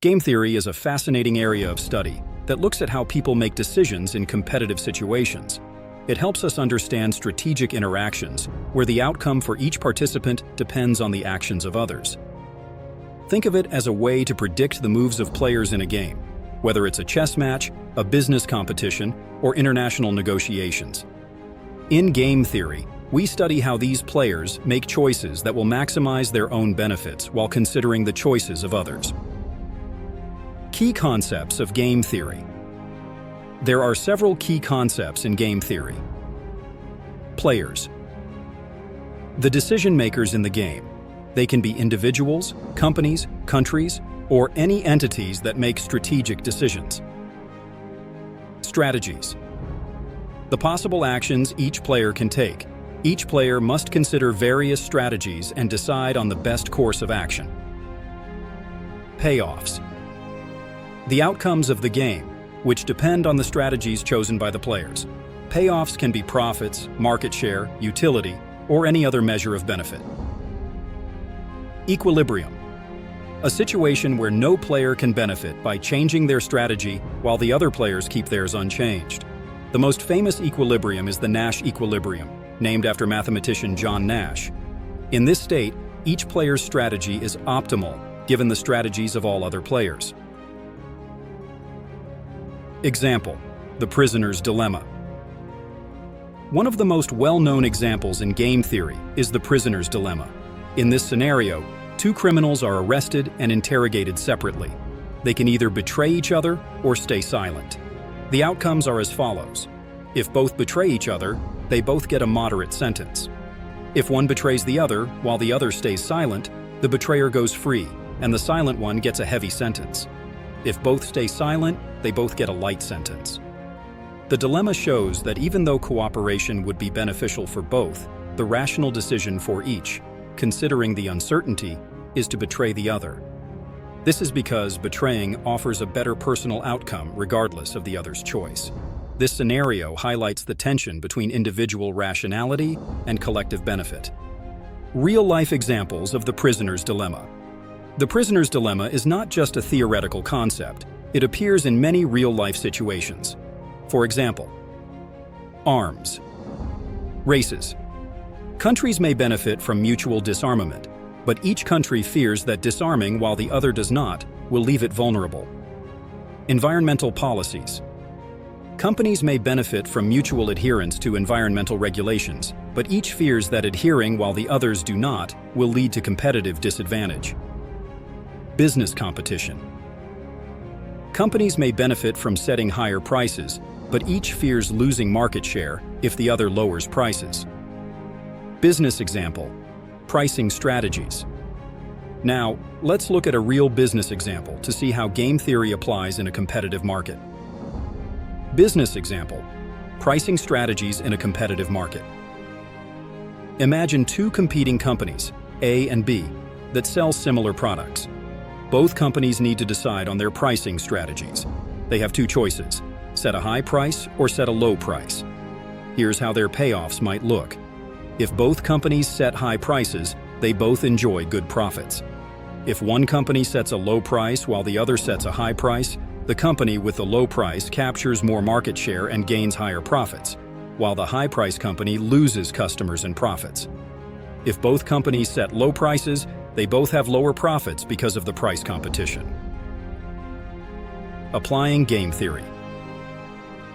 Game theory is a fascinating area of study that looks at how people make decisions in competitive situations. It helps us understand strategic interactions where the outcome for each participant depends on the actions of others. Think of it as a way to predict the moves of players in a game, whether it's a chess match, a business competition, or international negotiations. In game theory, we study how these players make choices that will maximize their own benefits while considering the choices of others. Key concepts of game theory. There are several key concepts in game theory. Players. The decision makers in the game. They can be individuals, companies, countries, or any entities that make strategic decisions. Strategies. The possible actions each player can take. Each player must consider various strategies and decide on the best course of action. Payoffs. The outcomes of the game, which depend on the strategies chosen by the players. Payoffs can be profits, market share, utility, or any other measure of benefit. Equilibrium. A situation where no player can benefit by changing their strategy while the other players keep theirs unchanged. The most famous equilibrium is the Nash equilibrium, named after mathematician John Nash. In this state, each player's strategy is optimal given the strategies of all other players. Example: the prisoner's dilemma. One of the most well-known examples in game theory is the prisoner's dilemma. In this scenario, two criminals are arrested and interrogated separately. They can either betray each other or stay silent. The outcomes are as follows. If both betray each other, they both get a moderate sentence. If one betrays the other while the other stays silent, the betrayer goes free, and the silent one gets a heavy sentence. If both stay silent, they both get a light sentence. The dilemma shows that even though cooperation would be beneficial for both, the rational decision for each, considering the uncertainty, is to betray the other. This is because betraying offers a better personal outcome regardless of the other's choice. This scenario highlights the tension between individual rationality and collective benefit. Real-life examples of the prisoner's dilemma. The prisoner's dilemma is not just a theoretical concept. It appears in many real-life situations. For example, arms. Races. Countries may benefit from mutual disarmament, but each country fears that disarming while the other does not will leave it vulnerable. Environmental policies. Companies may benefit from mutual adherence to environmental regulations, but each fears that adhering while the others do not will lead to competitive disadvantage. Business competition. Companies may benefit from setting higher prices, but each fears losing market share if the other lowers prices. Business example: pricing strategies. Now, let's look at a real business example to see how game theory applies in a competitive market. Business example: pricing strategies in a competitive market. Imagine two competing companies, A and B, that sell similar products. Both companies need to decide on their pricing strategies. They have two choices: set a high price or set a low price. Here's how their payoffs might look. If both companies set high prices, they both enjoy good profits. If one company sets a low price while the other sets a high price, the company with the low price captures more market share and gains higher profits, while the high price company loses customers and profits. If both companies set low prices, they both have lower profits because of the price competition. Applying game theory.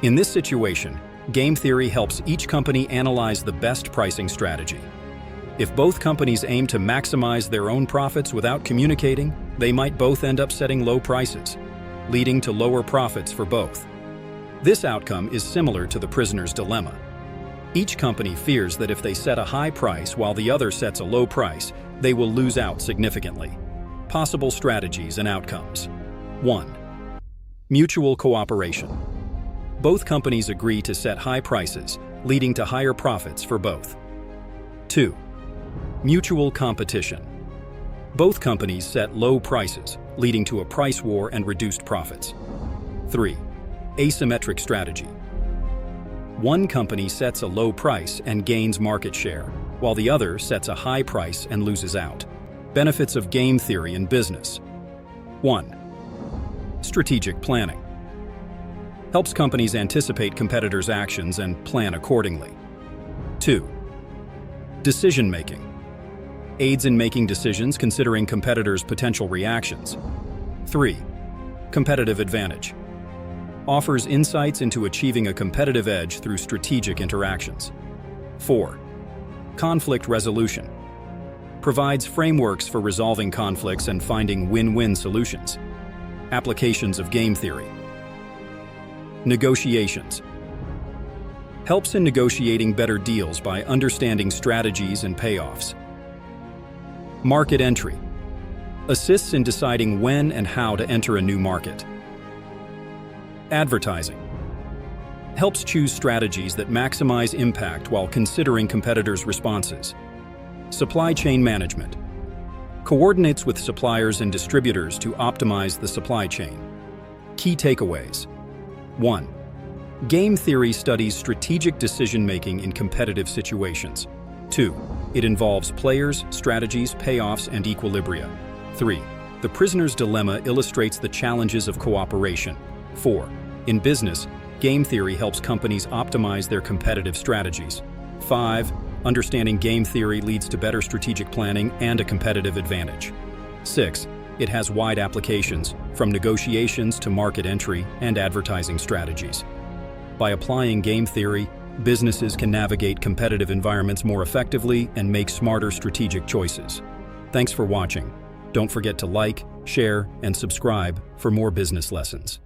In this situation, game theory helps each company analyze the best pricing strategy. If both companies aim to maximize their own profits without communicating, they might both end up setting low prices, leading to lower profits for both. This outcome is similar to the prisoner's dilemma. Each company fears that if they set a high price while the other sets a low price, they will lose out significantly. Possible strategies and outcomes. 1. Mutual cooperation. Both companies agree to set high prices, leading to higher profits for both. 2. Mutual competition. Both companies set low prices, leading to a price war and reduced profits. 3. Asymmetric strategy. One company sets a low price and gains market share, while the other sets a high price and loses out. Benefits of game theory in business. 1. Strategic planning. Helps companies anticipate competitors' actions and plan accordingly. 2. Decision-making. Aids in making decisions considering competitors' potential reactions. 3. Competitive advantage. Offers insights into achieving a competitive edge through strategic interactions. 4. Conflict resolution. Provides frameworks for resolving conflicts and finding win-win solutions. Applications of game theory. Negotiations. Helps in negotiating better deals by understanding strategies and payoffs. Market entry. Assists in deciding when and how to enter a new market. Advertising. Helps choose strategies that maximize impact while considering competitors' responses. Supply chain management. Coordinates with suppliers and distributors to optimize the supply chain. Key takeaways. 1. Game theory studies strategic decision-making in competitive situations. 2. It involves players, strategies, payoffs, and equilibria. 3. The Prisoner's Dilemma illustrates the challenges of cooperation. 4. In business, game theory helps companies optimize their competitive strategies. 5. Understanding game theory leads to better strategic planning and a competitive advantage. 6. It has wide applications, from negotiations to market entry and advertising strategies. By applying game theory, businesses can navigate competitive environments more effectively and make smarter strategic choices. Thanks for watching. Don't forget to like, share, and subscribe for more business lessons.